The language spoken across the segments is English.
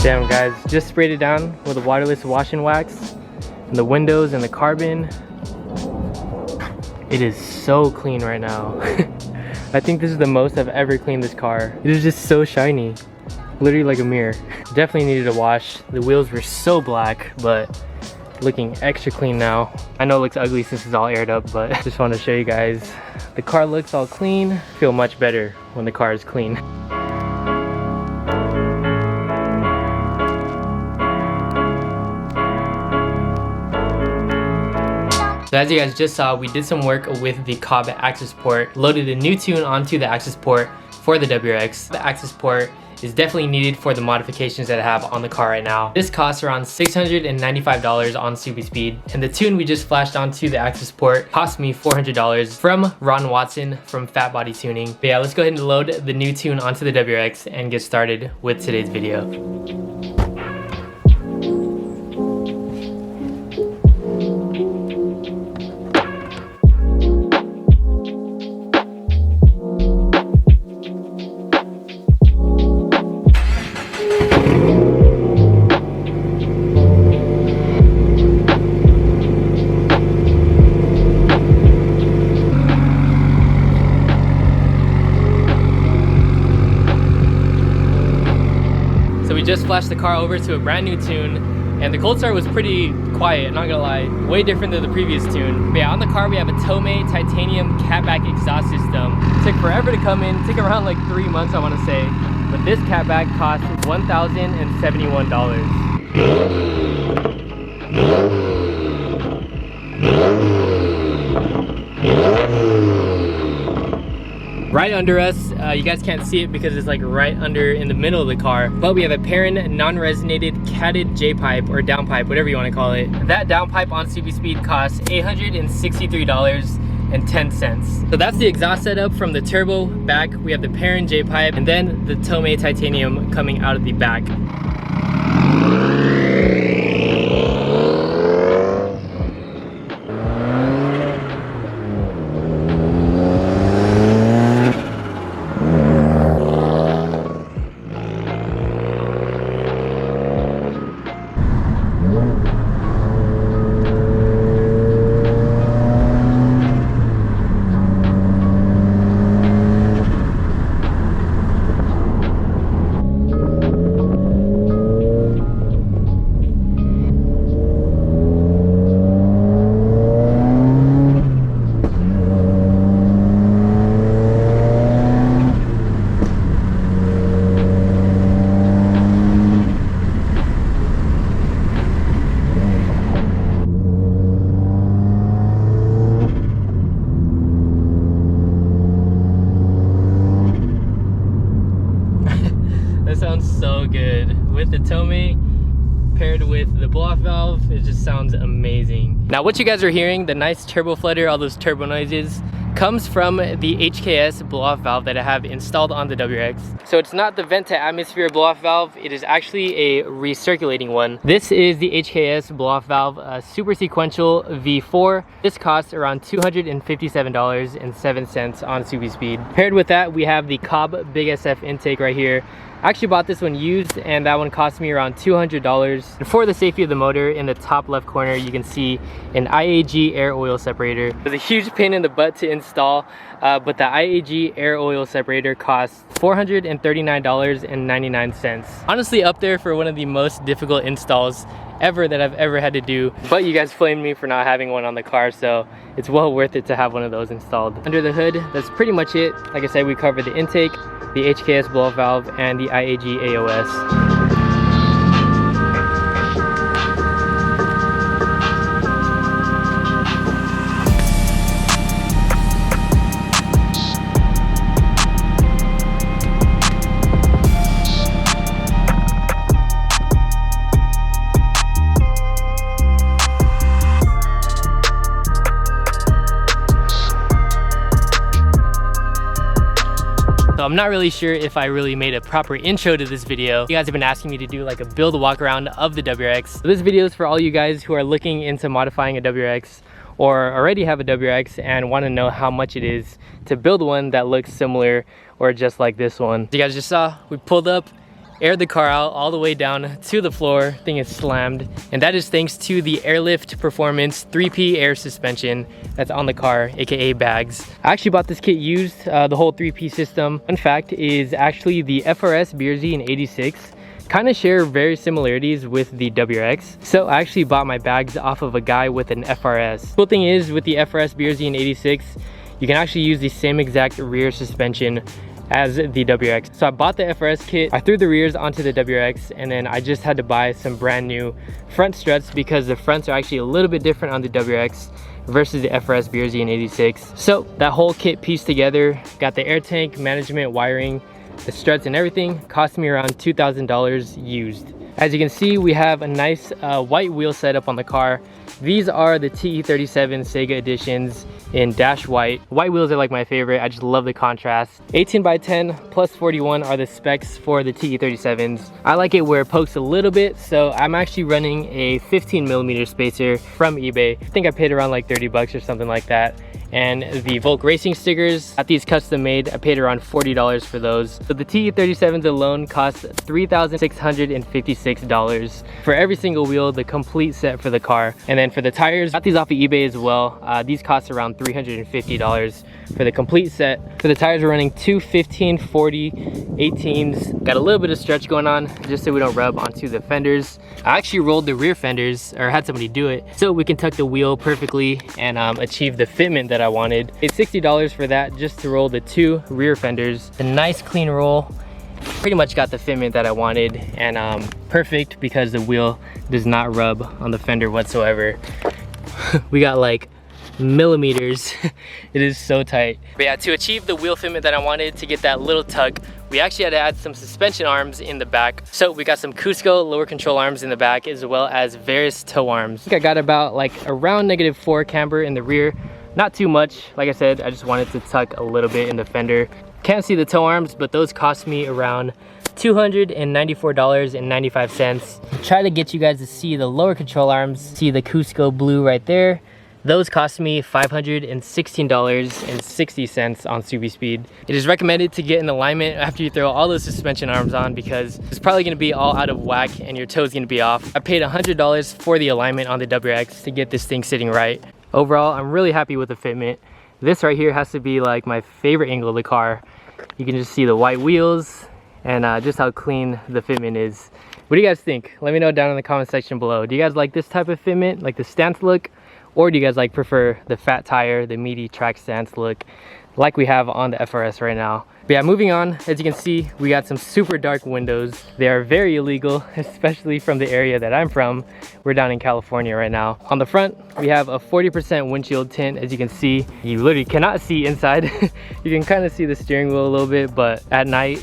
Damn guys, just sprayed it down with a waterless wash and wax. And the windows and the carbon. It is so clean right now. I think this is the most I've ever cleaned this car. It is just so shiny. Literally like a mirror. Definitely needed a wash. The wheels were so black, but looking extra clean now. I know it looks ugly since it's all aired up, but just want to show you guys. The car looks all clean. Feel much better when the car is clean. So as you guys just saw, we did some work with the Cobb access port, loaded a new tune onto the access port for the WRX. The access port is definitely needed for the modifications that I have on the car right now. This costs around $695 on SuperSpeed, and the tune we just flashed onto the access port cost me $400 from Ron Watson from Fat Body Tuning. But yeah, let's go ahead and load the new tune onto the WRX and get started with today's video. Just flashed the car over to a brand new tune, and the cold start was pretty quiet, not gonna lie, way different than the previous tune. But yeah, on the car we have a Tomei titanium catback exhaust system. It took forever to come in, took around like 3 months I want to say, but this catback cost $1,071. Right under us, you guys can't see it because it's like right under in the middle of the car, but we have a Perrin non-resonated catted J-pipe or downpipe, whatever you want to call it. That downpipe on SuperSpeed costs $863.10. So that's the exhaust setup from the turbo back. We have the Perrin J-pipe and then the Tomei titanium coming out of the back. So good with the Tomei paired with the blow-off valve. It just sounds amazing. Now what you guys are hearing, the nice turbo flutter, all those turbo noises, comes from the HKS blow-off valve that I have installed on the WRX. So it's not the vent to atmosphere blow-off valve, it is actually a recirculating one. This is the HKS blow-off valve super sequential V4. This costs around $257.07 on SuperSpeed. Paired with that, we have the Cobb Big SF Intake right here. I actually bought this one used, and that one cost me around $200. And for the safety of the motor, in the top left corner you can see an IAG air oil separator. It was a huge pain in the butt to install, but the IAG air oil separator costs $439.99. Honestly up there for one of the most difficult installs ever that I've ever had to do, but you guys flamed me for not having one on the car, so it's well worth it to have one of those installed. Under the hood, that's pretty much it. Like I said, we covered the intake, the HKS blow-off valve, and the IAG AOS. So I'm not really sure if I really made a proper intro to this video. You guys have been asking me to do like a build walk around of the WRX. So this video is for all you guys who are looking into modifying a WRX or already have a WRX and want to know how much it is to build one that looks similar or just like this one. You guys just saw, we pulled up aired the car out all the way down to the floor. Thing is slammed, and that is thanks to the Airlift Performance 3P air suspension that's on the car, aka bags. I actually bought this kit used, the whole 3P system. Fun fact is actually the FRS BRZ in 86 kind of share very similarities with the WRX. So I actually bought my bags off of a guy with an FRS. Cool thing is with the FRS BRZ in 86, you can actually use the same exact rear suspension as the WRX. So I bought the FRS kit, I threw the rears onto the WRX, and then I just had to buy some brand new front struts because the fronts are actually a little bit different on the WRX versus the FRS BRZ in 86. So that whole kit pieced together, got the air tank, management, wiring, the struts and everything, cost me around $2,000 used. As you can see, we have a nice white wheel setup on the car. These are the TE37 Sega editions in dash white. White wheels are like my favorite. I just love the contrast. 18 by 10 plus 41 are the specs for the TE37s. I like it where it pokes a little bit, so I'm actually running a 15mm spacer from eBay. I think I paid around like 30 bucks or something like that. And the Volk Racing stickers, at these custom made, I paid around $40 for those. So the TE37s alone cost $3,656 for every single wheel, the complete set for the car. And then for the tires, got these off of eBay as well. These cost around $350 for the complete set. For the tires, we're running two 1540 18s. Got a little bit of stretch going on just so we don't rub onto the fenders. I actually rolled the rear fenders, or had somebody do it, so we can tuck the wheel perfectly and achieve the fitment that I wanted. It's $60 for that, just to roll the two rear fenders. A nice clean roll. Pretty much got the fitment that I wanted, and perfect because the wheel does not rub on the fender whatsoever. We got like millimeters. It is so tight. But yeah, to achieve the wheel fitment that I wanted, to get that little tug, we actually had to add some suspension arms in the back. So we got some Cusco lower control arms in the back, as well as Verus Toe Arms. I think I got about like around -4 camber in the rear. Not too much. Like I said, I just wanted to tuck a little bit in the fender. Can't see the toe arms, but those cost me around $294.95. Try to get you guys to see the lower control arms. See the Cusco blue right there. Those cost me $516.60 on SubiSpeed. It is recommended to get in alignment after you throw all those suspension arms on, because it's probably gonna be all out of whack and your toe's gonna be off. I paid $100 for the alignment on the WRX to get this thing sitting right. Overall, I'm really happy with the fitment. This right here has to be like my favorite angle of the car. You can just see the white wheels and just how clean the fitment is. What do you guys think? Let me know down in the comment section below. Do you guys like this type of fitment, like the stance look? Or do you guys like prefer the fat tire, the meaty track stance look like we have on the FRS right now? But yeah, moving on, as you can see, we got some super dark windows. They are very illegal, especially from the area that I'm from. We're down in California right now. On the front, we have a 40% windshield tint. As you can see, you literally cannot see inside. You can kind of see the steering wheel a little bit, but at night,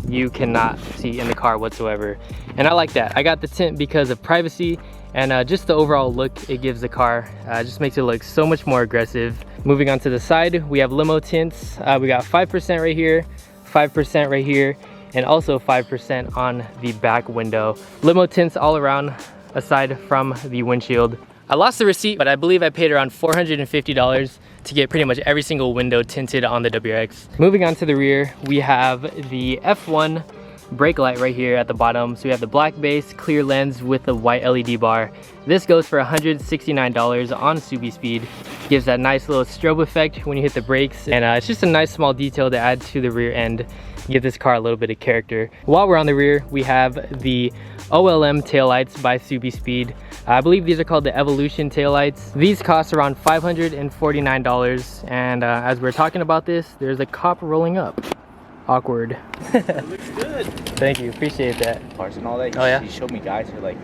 you cannot see in the car whatsoever. And I like that. I got the tint because of privacy, and just the overall look it gives the car just makes it look so much more aggressive. Moving on to the side, we have limo tints. We got 5% right here, 5% right here, and also 5% on the back window. Limo tints all around aside from the windshield. I lost the receipt, but I believe I paid around $450 to get pretty much every single window tinted on the WRX. Moving on to the rear, we have the F1 brake light right here at the bottom. So we have the black base, clear lens with the white LED bar. This goes for $169 on SubiSpeed. Gives that nice little strobe effect when you hit the brakes, and it's just a nice small detail to add to the rear end. Give this car a little bit of character. While we're on the rear, we have the OLM Taillights by SubiSpeed. I believe these are called the Evolution Taillights. These cost around $549, and as we're talking about this, there's a cop rolling up. Awkward. It looks good. Thank you, appreciate that. Cars and all that. Oh yeah? You showed me guys who are like,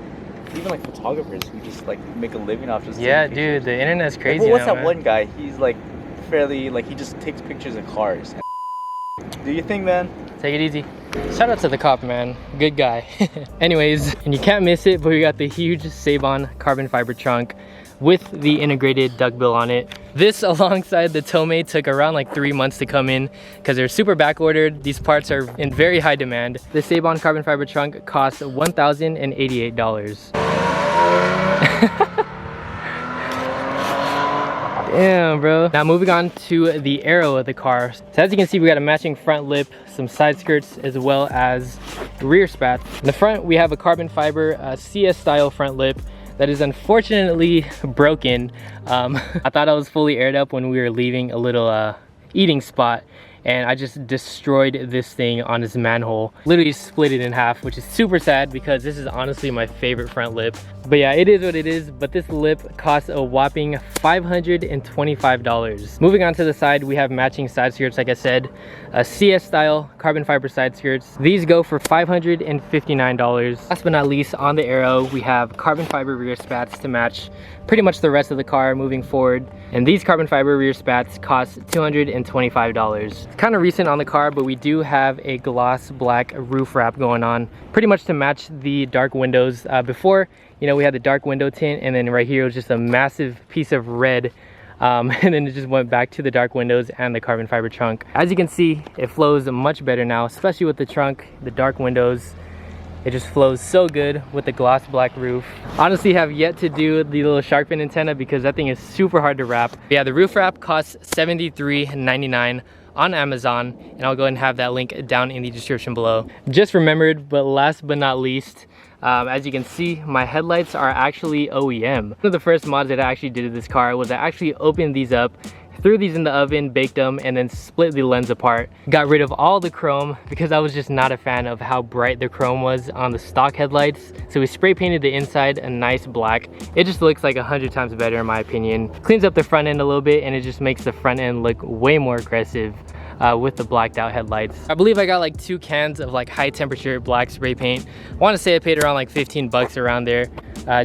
even like photographers who just like make a living off just Yeah, taking dude, pictures. the internet's crazy Like, what's now, that man. one guy? He's like fairly, like he just takes pictures of cars. Do you think, man? Take it easy. Shout out to the cop, man. Good guy. Anyways, and you can't miss it, but we got the huge Seibon carbon fiber trunk with the integrated duckbill on it. This alongside the Tomei took around like 3 months to come in because they're super back ordered. These parts are in very high demand. The Seibon carbon fiber trunk costs $1,088. Damn, bro. Now moving on to the aero of the car. So as you can see, we got a matching front lip, some side skirts, as well as rear spats. In the front, we have a carbon fiber CS style front lip that is unfortunately broken. I thought I was fully aired up when we were leaving a little eating spot, and I just destroyed this thing on this manhole. Literally split it in half, which is super sad because this is honestly my favorite front lip. But yeah, it is what it is, but this lip costs a whopping $525. Moving on to the side, we have matching side skirts, like I said, a CS style carbon fiber side skirts. These go for $559. Last but not least, on the aero, we have carbon fiber rear spats to match pretty much the rest of the car moving forward. And these carbon fiber rear spats cost $225. It's kind of recent on the car, but we do have a gloss black roof wrap going on, pretty much to match the dark windows. Before, you know, we had the dark window tint, and then right here was just a massive piece of red. And then it just went back to the dark windows and the carbon fiber trunk. As you can see, it flows much better now, especially with the trunk, the dark windows. It just flows so good with the gloss black roof. Honestly, have yet to do the little shark fin antenna because that thing is super hard to wrap. But yeah, the roof wrap costs $73.99 on Amazon, and I'll go ahead and have that link down in the description below. Just remembered, but last but not least, as you can see, my headlights are actually OEM. One of the first mods that I actually did to this car was I actually opened these up, threw these in the oven, baked them, and then split the lens apart. Got rid of all the chrome because I was just not a fan of how bright the chrome was on the stock headlights. So we spray painted the inside a nice black. It just looks like 100 times better in my opinion. Cleans up the front end a little bit, and it just makes the front end look way more aggressive with the blacked out headlights. I believe I got like 2 cans of like high temperature black spray paint. I want to say I paid around like 15 bucks around there.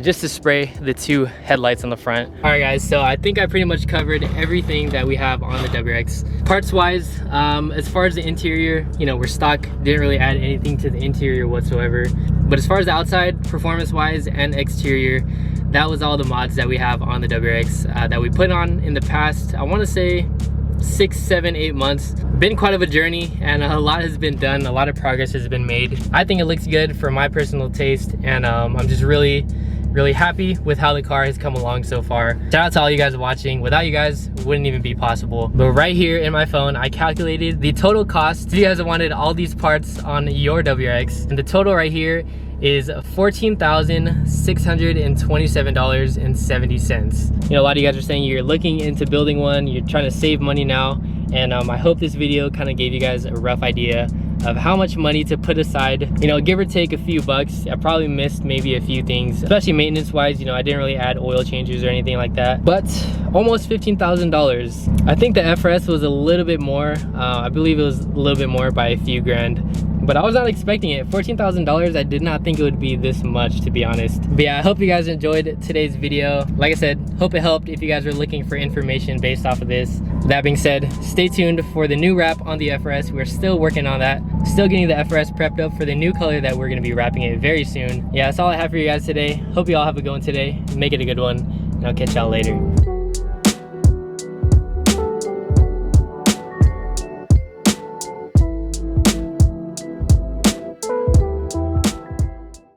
Just to spray the 2 headlights on the front. All right guys, so I think I pretty much covered everything that we have on the WRX. Parts wise, as far as the interior, you know, we're stock, didn't really add anything to the interior whatsoever. But as far as the outside, performance wise and exterior, that was all the mods that we have on the WRX that we put on in the past, I want to say 6, 7, 8 months. Been quite of a journey, and a lot has been done, a lot of progress has been made. I think it looks good for my personal taste, and I'm just really happy with how the car has come along so far. Shout out to all you guys watching. Without you guys, it wouldn't even be possible. But right here in my phone, I calculated the total cost. If you guys wanted all these parts on your WRX, and the total right here is $14,627.70. You know, a lot of you guys are saying you're looking into building one, you're trying to save money now, and I hope this video kind of gave you guys a rough idea of how much money to put aside. You know, give or take a few bucks. I probably missed maybe a few things, especially maintenance wise. You know, I didn't really add oil changes or anything like that, but almost $15,000. I think the FRS was a little bit more. I believe it was a little bit more by a few grand, but I was not expecting it. $14,000, I did not think it would be this much, to be honest. But yeah, I hope you guys enjoyed today's video. Like I said, hope it helped if you guys were looking for information based off of this. That being said, stay tuned for the new wrap on the FRS. We're still working on that. Still getting the FRS prepped up for the new color that we're gonna be wrapping it very soon. Yeah, that's all I have for you guys today. Hope you all have a good one today. Make it a good one, and I'll catch y'all later.